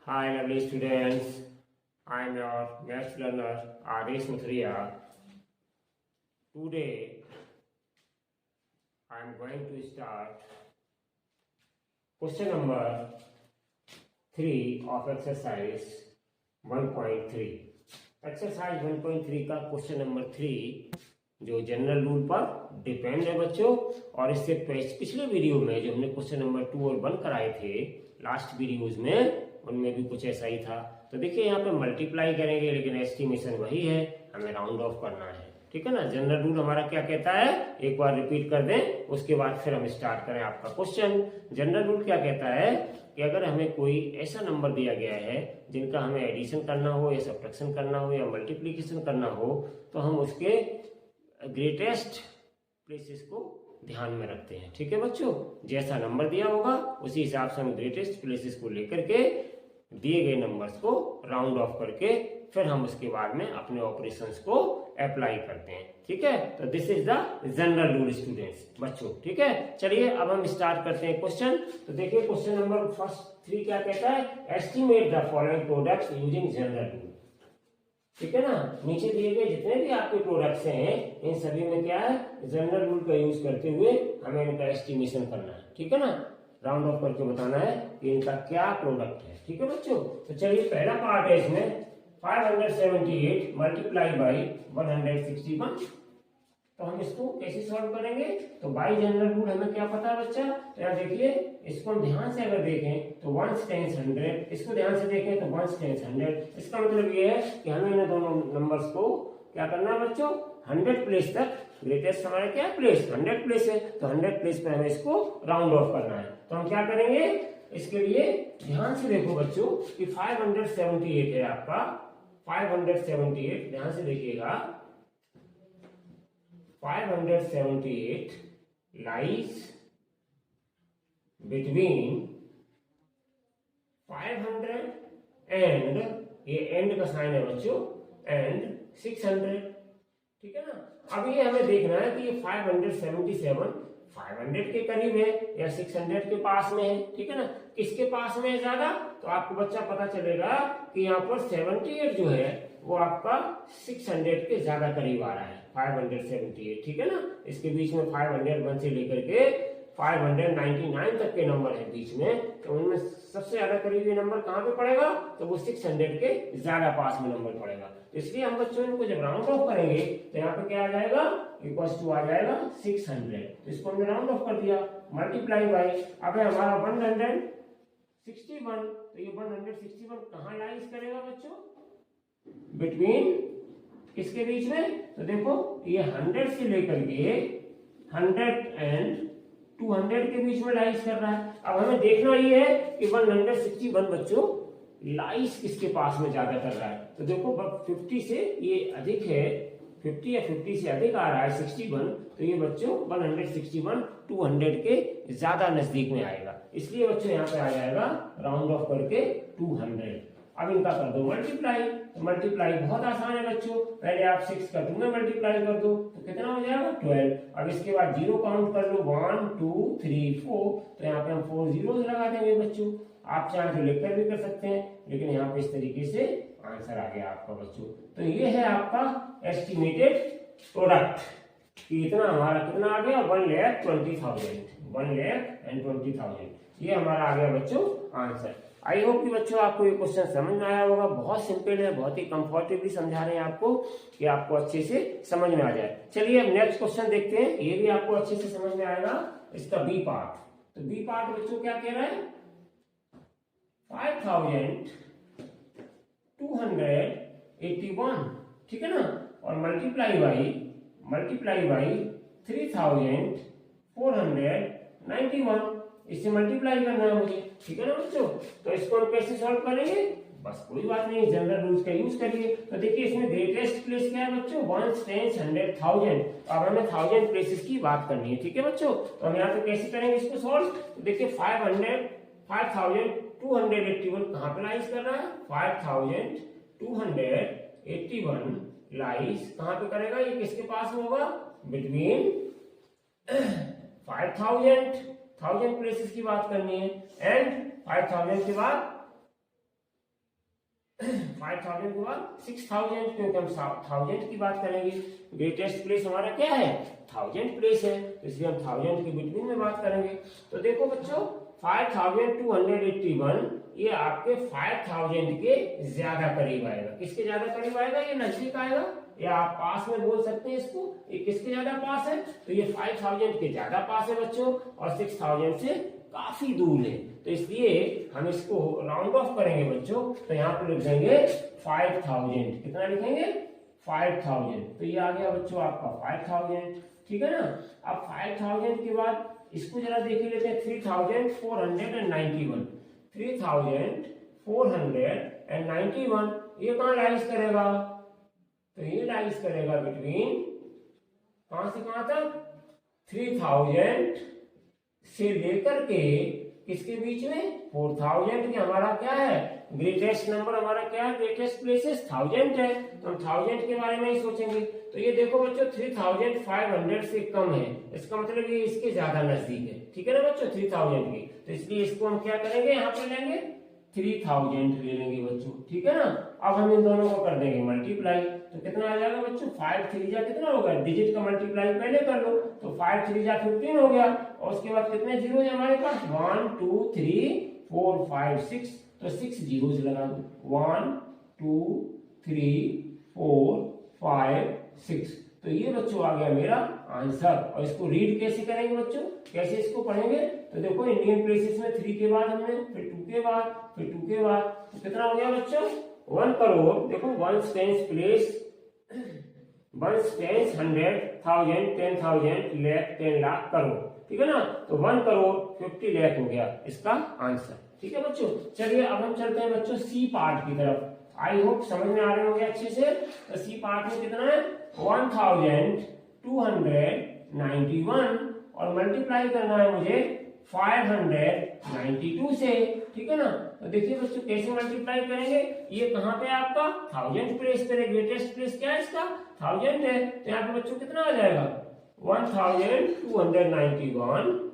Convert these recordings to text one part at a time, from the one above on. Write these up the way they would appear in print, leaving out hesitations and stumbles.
Hi, lovely students. I am your maths learner R.S. Muthria. Today, I am going to start question number 3 of exercise 1.3. Exercise 1.3 का question number 3 जो general rule पर depend है बच्चों, और इससे पिछले video में जो हमने क्वेश्चन नंबर 2 और 1 कराए थे लास्ट वीडियोज में, उनमें भी कुछ ऐसा ही था। तो देखिए यहाँ पे मल्टीप्लाई करेंगे लेकिन एस्टिमेशन वही है, हमें राउंड ऑफ करना है, ठीक है ना। जनरल रूल हमारा क्या कहता है, एक बार रिपीट कर दें उसके बाद फिर हम स्टार्ट करें आपका क्वेश्चन। जनरल रूल क्या कहता है कि अगर हमें कोई ऐसा नंबर दिया गया है जिनका हमें एडिशन करना हो या सब्ट्रैक्शन करना हो या मल्टीप्लीकेशन करना हो, तो हम उसके ग्रेटेस्ट प्लेसेस को ध्यान में रखते हैं, ठीक है बच्चों। जैसा नंबर दिया होगा उसी हिसाब से हम ग्रेटेस्ट प्लेसेस को लेकर के दिए गए नंबर्स को राउंड ऑफ करके फिर हम उसके बाद में अपने ऑपरेशंस को अप्लाई करते हैं, ठीक है। तो this is the general rule students बच्चों, ठीक है। चलिए अब हम स्टार्ट करते हैं क्वेश्चन। तो देखिए क्वेश्चन नंबर फर्स्ट 3 क्या कहता है, estimate the following products using general rule, ठीक है ना। नीचे दिए गए जितने भी आपके प्रोडक्ट्स हैं इन सभी में क्या है, जनरल रूल का यूज करते हुए हमें इनका एस्टिमेशन करना है, ठीक है ना। राउंड ऑफ करके बताना है कि इनका क्या प्रोडक्ट है, ठीक है बच्चों। तो चलिए पहला पार्ट है इसमें 578 मल्टीप्लाई बाई 161। तो हम इसको कैसे सॉल्व करेंगे, तो बाई जनरल रूल हमें क्या पता है बच्चा। तो यहाँ देखिए इसको हम ध्यान से अगर देखें तो 1 टेंस 100, इसको ध्यान से देखें तो 1 टेंस 100। इसका मतलब ये है कि हमें इन दोनों नंबर्स को क्या करना है बच्चों, 100 प्लेस तक, ग्रेटेस्ट हमारा क्या प्लेस 100 प्लेस है, तो 100 प्लेस पर हमें इसको राउंड ऑफ करना है। तो हम क्या करेंगे, इसके लिए ध्यान से देखो बच्चों कि 578 है आपका, 578 ध्यान से देखिएगा, 578 lies between 500 and, ये एंड का साइन है बच्चों, एंड 600, ठीक है ना। अब ये हमें देखना है कि ये 577 500 के करीब है या 600 के पास में है, ठीक है ना। किसके पास में है ज्यादा, तो आपको बच्चा पता चलेगा कि यहाँ पर 78 जो है वो आपका 600 के ज्यादा करीब आ रहा है, 578, ठीक है ना। इसके बीच में 501 से लेकर के 599 तक के नंबर है बीच में, तो उनमें सबसे ज्यादा करीबी नंबर कहाँ पे पड़ेगा, तो वो 600 के ज्यादा पास में नंबर पड़ेगा। तो इसलिए हम बच्चों इनको जब राउंड ऑफ करेंगे तो यहाँ पे क्या आ जाएगा, इक्वल्स टू आ जाएगा 600। तो इसको हमने राउंड ऑफ कर दिया, मल्टीप्लाई बाई, अब है हमारा 161। तो ये 161 कहाँ लाइज करेगा बच्चों, बिटवीन किसके बीच में, तो देखो ये 100 से लेकर के 100 एंड 200 के बीच में लाइज कर रहा है। अब हमें देखना ये है कि 161 बच्चों लाइज किसके पास में ज्यादा कर रहा है। तो देखो 50 से ये अधिक है, 50 या 50 से अधिक आ रहा है 61, तो ये बच्चों 161 200 के ज्यादा नजदीक में आएगा, इसलिए बच्चों यहाँ पे आ जाएगा राउंड ऑफ करके 200। अब इनका कर दो मल्टीप्लाई, तो मल्टीप्लाई बहुत आसान है बच्चों, पहले आप 6 का 2 में मल्टीप्लाई कर दो तो कितना हो जाएगा 12। अब इसके बाद 0 काउंट कर लो, 1 2 3 4, तो यहाँ पे हम 4 जीरोस लगा देंगे बच्चों। आप चाहें तो लिखकर भी कर सकते हैं, लेकिन यहाँ पे इस तरीके से आंसर आ गया आपका बच्चों। तो ये है आपका एस्टिमेटेड प्रोडक्ट कि इतना हमारा कितना आ गया, 1,20,000, 1,20,000, ये हमारा आ गया बच्चों आंसर। आई होप कि बच्चों आपको ये क्वेश्चन समझ में आया होगा, बहुत सिंपल है, बहुत ही कंफर्टेबली समझा रहे हैं आपको कि आपको अच्छे से समझ में आ जाए। चलिए अब नेक्स्ट क्वेश्चन देखते हैं, ये भी आपको अच्छे से समझ में आएगा, इसका बी पार्ट। तो बी पार्ट बच्चों क्या कह रहा है, 5,281, ठीक है ना, और मल्टीप्लाई बाई 3,491, इससे मल्टीप्लाई करना है मुझे, ठीक है ना बच्चों। तो इसको हम कैसे सॉल्व करेंगे, बस कोई बात नहीं, जनरल रूल्स का यूज करिए। तो देखिए इसमें ग्रेटेस्ट प्लेस क्या है बच्चों, 1 10 100 1000। अब हमें 1000 प्लेसेस की बात करनी है, ठीक है बच्चों। तो हम यहाँ पे कैसे करेंगे इसको सॉल्व, तो देखिए 5,281 कहाँ पे लाइज कर रहा है, 5,281 लाइज कहाँ पे करेगा, ये किसके पास में होगा, बिटवीन 5,000 1000 प्लेसेस की बात करनी है, एंड 5000 के बाद 5000 के बाद 6000, क्योंकि हम 1000 की बात करेंगे। ग्रेटेस्ट प्लेस हमारा क्या है, 1000 प्लेस है, तो इसलिए हम 1000 के बिटवीन में बात करेंगे। तो देखो बच्चों 5281 ये आपके 5000 के ज्यादा करीब आएगा। किसके ज्यादा करीब आएगा, ये नजदीक आएगा, या आप पास में बोल सकते हैं इसको। ये किसके ज्यादा पास है, तो ये 5000 के ज्यादा पास है बच्चों, और 6000 से काफी दूर है। तो इसलिए हम इसको राउंड ऑफ करेंगे बच्चों, तो यहाँ पे लिख देंगे 5000। कितना लिखेंगे, 5000। तो ये आ गया बच्चों आपका 5000, ठीक है ना। अब 5000 के बाद इसको जरा देख लेते हैं, 3491। 3491 ये कहाँ लाइज करेगा, तो ये लाइज करेगा बिटवीन, कहां से कहां तक, 3000 से लेकर के किसके बीच में, 4000 के। हमारा क्या है, ग्रेटेस्ट नंबर हमारा क्या है, ग्रेटेस्ट प्लेसेस 1000 है, तो हम 1000 के बारे में ही सोचेंगे। तो ये देखो बच्चों 3500 से कम है, इसका मतलब ये इसके ज्यादा नजदीक है, ठीक है ना बच्चों, 3000 के। तो इसलिए इसको हम क्या करेंगे, यहाँ पे लेंगे 3000 ले लेंगे बच्चों, ठीक है ना। अब हम इन दोनों को कर देंगे मल्टीप्लाई, तो कितना आ जाएगा बच्चों, 5 3 जा कितना होगा, डिजिट का मल्टीप्लाई पहले कर लो, तो 5 3 जा 15 हो गया, और उसके बाद कितने जीरो है हमारे पास, 1 2 3 4 5 6, तो 6 जीरोस लगा दो, 1 2 3 4 5 6। तो ये बच्चों आ गया मेरा आंसर। और इसको रीड कैसे करेंगे बच्चों, कैसे इसको पढ़ेंगे, तो देखो इंडियन प्लेसेस में 3 के बाद हमने, फिर 2 के बाद, फिर 2 के बाद, तो कितना हो गया बच्चों, 1 करोड़। देखो 1 tens place, 1 tens 100 1000 10,000 lakh 10 lakh crore, ठीक है ना। तो 1 करोड़ 50 लाख हो गया इसका आंसर, ठीक है बच्चों। चलिए अब हम चलते हैं बच्चों सी पार्ट की तरफ। आई होप समझ में आ रहे होंगे अच्छे से। तो सी पार्ट में कितना है, 1291, और मल्टीप्लाई करना है मुझे 592 से, ठीक है ना। तो देखिए बच्चों कैसे मल्टीप्लाई करेंगे, ये कहाँ पे आपका 1000 प्लेस पे, ग्रेटेस्ट प्लेस क्या है इसका, 1000 है। तो यहाँ पे बच्चों कितना आ जाएगा, 1291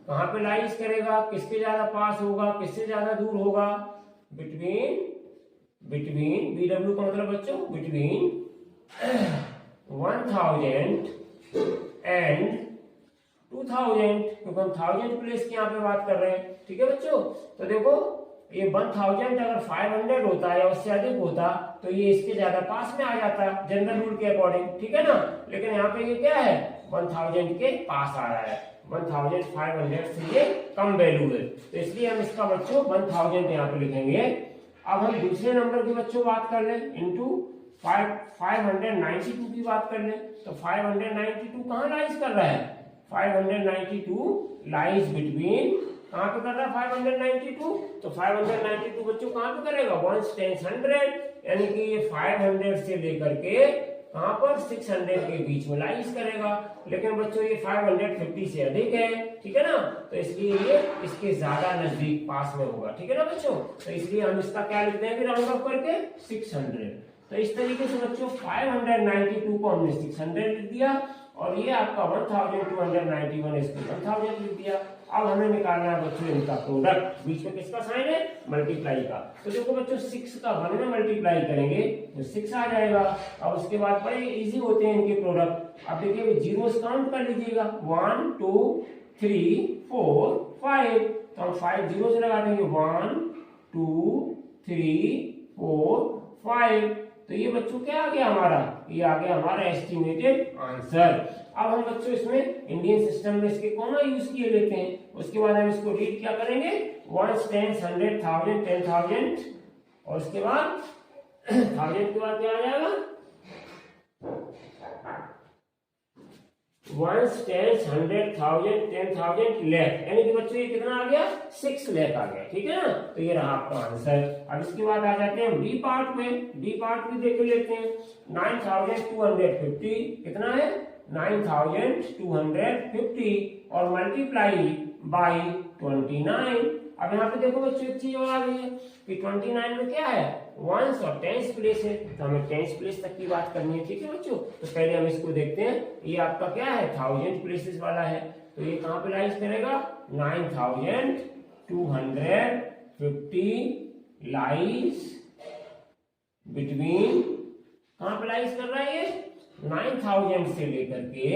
कहाँ पे लाइज करेगा, किसके ज्यादा पास होगा, किससे ज्यादा दूर होगा, बिटवीन BW का मतलब बच्चों बिटवीन 1000 एंड 2000, क्योंकि हम 1000 प्लेस की यहाँ पे बात कर रहे हैं, ठीक है बच्चों। तो देखो ये 1000 अगर 500 होता है या उससे अधिक होता तो ये इसके ज्यादा पास में आ जाता जनरल रूल के अकॉर्डिंग, ठीक है ना। लेकिन यहाँ पे ये क्या है, 1000 के पास आ रहा है, 1500 से ये कम वैल्यू है, तो इसलिए हम इसका बच्चों 1000 यहाँ पे लिखेंगे। अब हम दूसरे नंबर की बच्चों बात कर लें, इंटू 592 की बात कर लें। तो 592 कहाँ लाइज कर रहा है, 592 लाइज बिटवीन, कहाँ पे कर रहा है 592, तो 592 बच्चों कहाँ पे करेगा, 1 टेंस 100, यानी कि ये 500 से लेकर के कहाँ पर 600 के बीच में लाइज करेगा। लेकिन बच्चों ये 550 से अधिक है, ठीक है ना, तो इसलिए ये इसके ज्यादा नजदीक पास में होगा, ठीक है ना बच्चों। तो इसलिए हम इसका क्या लिख देंगे राउंड ऑफ करके 600। तो इस तरीके से बच्चों 592 को हमने 600 लिख दिया, और ये आपका 1291 इसको 1000 लिख दिया। अब हमें निकालना है बच्चों इनका प्रोडक्ट, बीच में किसका साइन है, मल्टीप्लाई का। तो देखो बच्चों 6 का 1 में मल्टीप्लाई करेंगे तो 6 आ जाएगा। अब उसके बाद बड़े इजी होते हैं इनके प्रोडक्ट। अब देखिए जीरोस काउंट कर लीजिएगा, 1 2 3 4 5, तो हम 5 जीरो से लगा देंगे, 1 2 3 4 5। तो ये बच्चों क्या आ गया हमारा, ये आ गया हमारा एस्टिमेटेड आंसर। अब हम बच्चों इसमें इंडियन सिस्टम में इसके कॉमा यूज किए लेते हैं। उसके बाद हम इसको रीड क्या करेंगे, 1 टेंस 100 1000 10,000, और उसके बाद 1000 के बाद क्या आ जाएगा, 1 टेंस 100 1000 10,000 लाख, यानी कि बच्चों ये कितना आ गया, 6 लाख आ गया, ठीक है ना। तो ये रहा आपका आंसर। अब इसके बाद आ जाते हैं हम डी पार्ट में। डी पार्ट भी देख लेते हैं, 9250 कितना है, 9250, और मल्टीप्लाई बाई 29। अब यहाँ पे देखो बच्चों एक चीज और आ गई है कि 29 में क्या है, 1 और 10 प्लेस है, तो हमें 10 प्लेस तक की बात करनी है, ठीक है बच्चों। तो पहले हम इसको देखते हैं, ये आपका क्या है 1000 प्लेसेस वाला है, तो ये कहाँ पे लाइज करेगा, 9000 250 लाइज बिटवीन, कहां पे लाइज कर रहा है ये, 9000 से लेकर के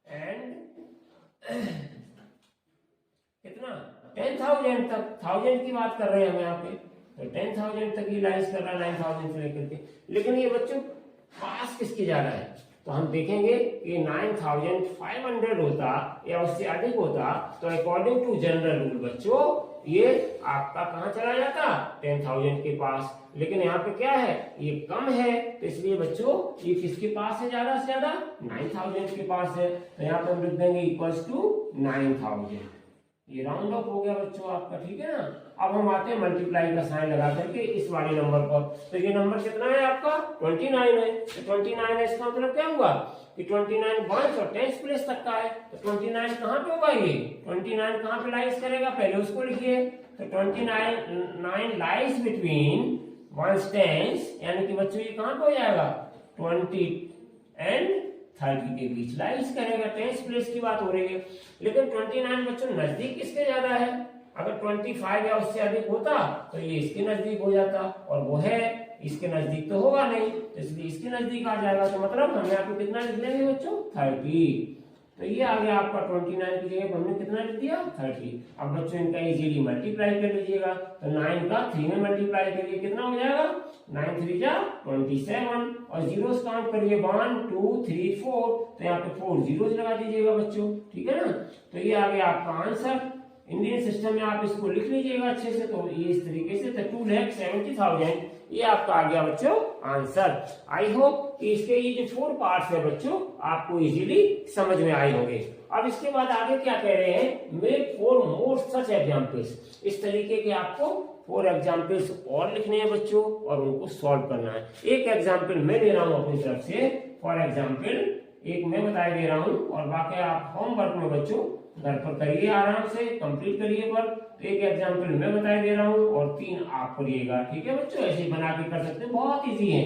एंड कितना 10,000 तक, 1000 की बात कर रहे हैं हम यहाँ पे, तो 10,000 तक ही लाइज कर रहा है 9,000 से लेकर के। लेकिन ये बच्चों पास किसके जा रहा है, तो हम देखेंगे कि 9,500 होता या उससे अधिक होता तो अकॉर्डिंग टू जनरल रूल बच्चों ये आपका कहां चला जाता, 10,000 के पास। लेकिन यहाँ पे क्या है, ये कम है, तो इसलिए बच्चों ये किसके पास है ज्यादा से ज्यादा, 9,000 के पास है। तो यहाँ पे हम लिख देंगे इक्वल्स टू 9,000। ये राउंड ऑफ हो गया बच्चों आपका, ठीक है ना। अब हम आते हैं मल्टीप्लाई का साइन लगा करके इस वाले नंबर पर। तो ये नंबर कितना है आपका, 29 है। तो 29 है, इसका मतलब क्या हुआ कि 29 वंस और टेंस प्लेस तक का है। तो 29 कहाँ पे होगा, ये 29 कहाँ पे लाइज करेगा, पहले उसको लिखिए। तो 29 लाइज बिटवीन वंस टेंस, यानी कि बच्चों ये कहाँ पे हो जाएगा, 20 एंड 30 के बीच लाइज करेगा, टेंस प्लेस की बात हो रही है। लेकिन 29 बच्चों नजदीक किसके ज्यादा है, अगर 25 या उससे अधिक होता तो ये इसके नजदीक हो जाता, और वो है इसके नजदीक तो होगा नहीं, तो इसलिए इसके नजदीक आ जाएगा। तो मतलब हम यहाँ पे कितना लिख लेंगे बच्चों, 30। तो ये आ गया आपका 29 की जगह हमने कितना लिख दिया, 30। अब बच्चों इनका इजीली मल्टीप्लाई कर लीजिएगा। तो 9 का 3 में मल्टीप्लाई करिए, कितना हो जाएगा, 9 3 जा 27, और जीरोस काउंट करिए 1 2 3 4, तो यहाँ पे 4 जीरोस लगा दीजिएगा बच्चों, ठीक है ना। तो ये आ गया आपका आंसर। इंडियन सिस्टम में आप इसको लिख लीजिएगा अच्छे से। तो ये इस तरीके से 2,70,000 ये आपका आ गया बच्चों आंसर। आई होप कि इसके ये जो 4 पार्ट्स है बच्चों आपको इजीली समझ में आए होंगे। अब इसके बाद आगे क्या कह रहे हैं, मेक 4 मोर सच एग्जाम्पल्स। इस तरीके के आपको 4 एग्जाम्पल्स और लिखने हैं बच्चों और उनको सॉल्व करना है। एक एग्जाम्पल मैं दे रहा हूं अपनी तरफ से, फॉर एग्जाम्पल एक मैं बता दे रहा हूं, और बाकी आप होमवर्क में बच्चों घर पर करिए, आराम से कंप्लीट करिए पर। तो एक एग्जाम्पल मैं बता दे रहा हूँ और 3 आप करिएगा, ठीक है बच्चों। ऐसे ही बना के कर सकते हैं, बहुत इजी है।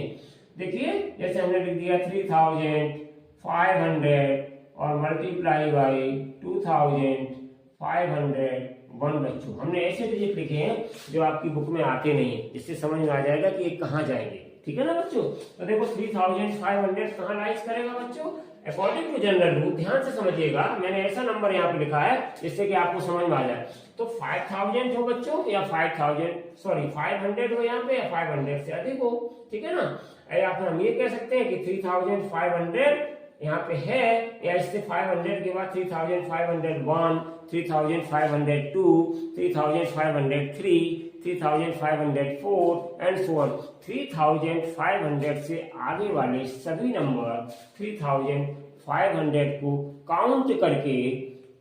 देखिए जैसे हमने लिख दिया 3,500 और मल्टीप्लाई बाई 2,501 बच्चों। हमने ऐसे डिजिट लिखे हैं जो आपकी बुक में आते नहीं है, जिससे समझ में आ जाएगा कि ये कहाँ जाएंगे, ठीक है ना बच्चों। तो देखो 3,500 कहाँ लाइज करेगा बच्चों, अकॉर्डिंग टू जनरल रूल। ध्यान से समझिएगा, मैंने ऐसा नंबर यहाँ पे लिखा है जिससे कि आपको समझ में आ जाए। तो 5,000 हो बच्चों, या 500 हो यहाँ पे, या 500 से अधिक हो, ठीक है ना। या फिर हम ये कह सकते हैं कि 3,500 यहाँ पे है, या इससे 500 के बाद 3,501, 3,502, 3,503, 3,504 एंड सो ऑन। 3,500 से आगे वाले सभी नंबर 3,500 को काउंट करके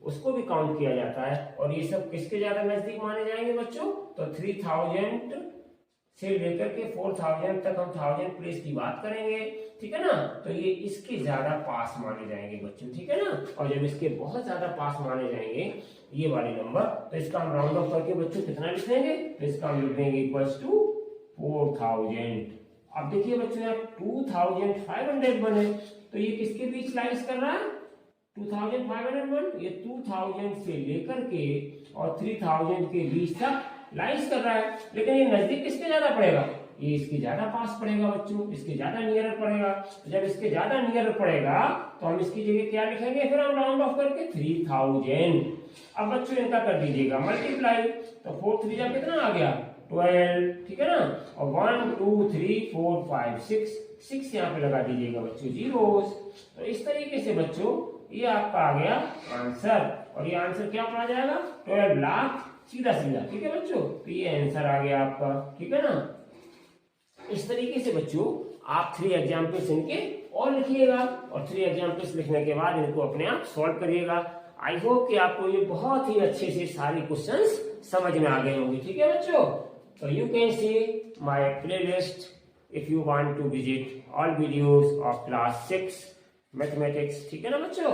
उसको भी काउंट किया जाता है, और ये सब किसके ज्यादा नजदीक माने जाएंगे बच्चों, तो 3,000 से लेकर के 4,000 तक हम 1000 प्लेस की बात करेंगे, ठीक है ना। तो ये इसके ज्यादा पास माने जाएंगे बच्चों, ठीक है ना। और जब इसके बहुत ज्यादा पास माने जाएंगे ये वाले नंबर, तो इसका हम राउंड ऑफ करके बच्चों कितना लिख देंगे, तो इसका हम लिख देंगे इक्वल्स टू 4,000। अब देखिए बच्चों यहाँ 2,500 बने, तो ये किसके बीच लाइज कर रहा है, 2,501, ये 2,000 से लेकर के और 3,000 के बीच तक लाइज कर रहा है। लेकिन ये नजदीक किसके ज्यादा पड़ेगा, ये इसके ज्यादा पास पड़ेगा बच्चों, इसके ज्यादा नियर पड़ेगा। तो जब इसके ज्यादा नियर पड़ेगा तो हम इसकी जगह क्या लिखेंगे, फिर हम राउंड ऑफ करके 3,000। अब बच्चों इनका कर दीजिएगा मल्टीप्लाई, तो 4 3 जा कितना आ गया, 12, ठीक है ना। और 1 2 3 4 5 6 यहाँ पे लगा दीजिएगा बच्चों जीरोस। तो इस तरीके से बच्चों ये आपका आ गया आंसर, और ये आंसर क्या पड़ा जाएगा, 12 लाख सीधा सीधा, ठीक है बच्चों। तो ये आंसर आ गया आपका, ठीक है ना। इस तरीके से बच्चों आप 3 एग्जाम्पल्स इनके और लिखिएगा, और 3 एग्जाम्पल्स लिखने के बाद इनको अपने आप सॉल्व करिएगा। आई होप कि आपको ये बहुत ही अच्छे से सारी क्वेश्चंस समझ में आ गए होंगे, ठीक है बच्चों। तो you can see my playlist if you want to visit all videos of class 6 mathematics, ठीक है ना बच्चों।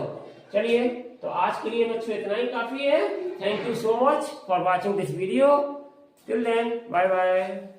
चलिए तो आज के लिए बच्चों इतना ही काफी है। Thank you so much for watching this video. Till then bye bye.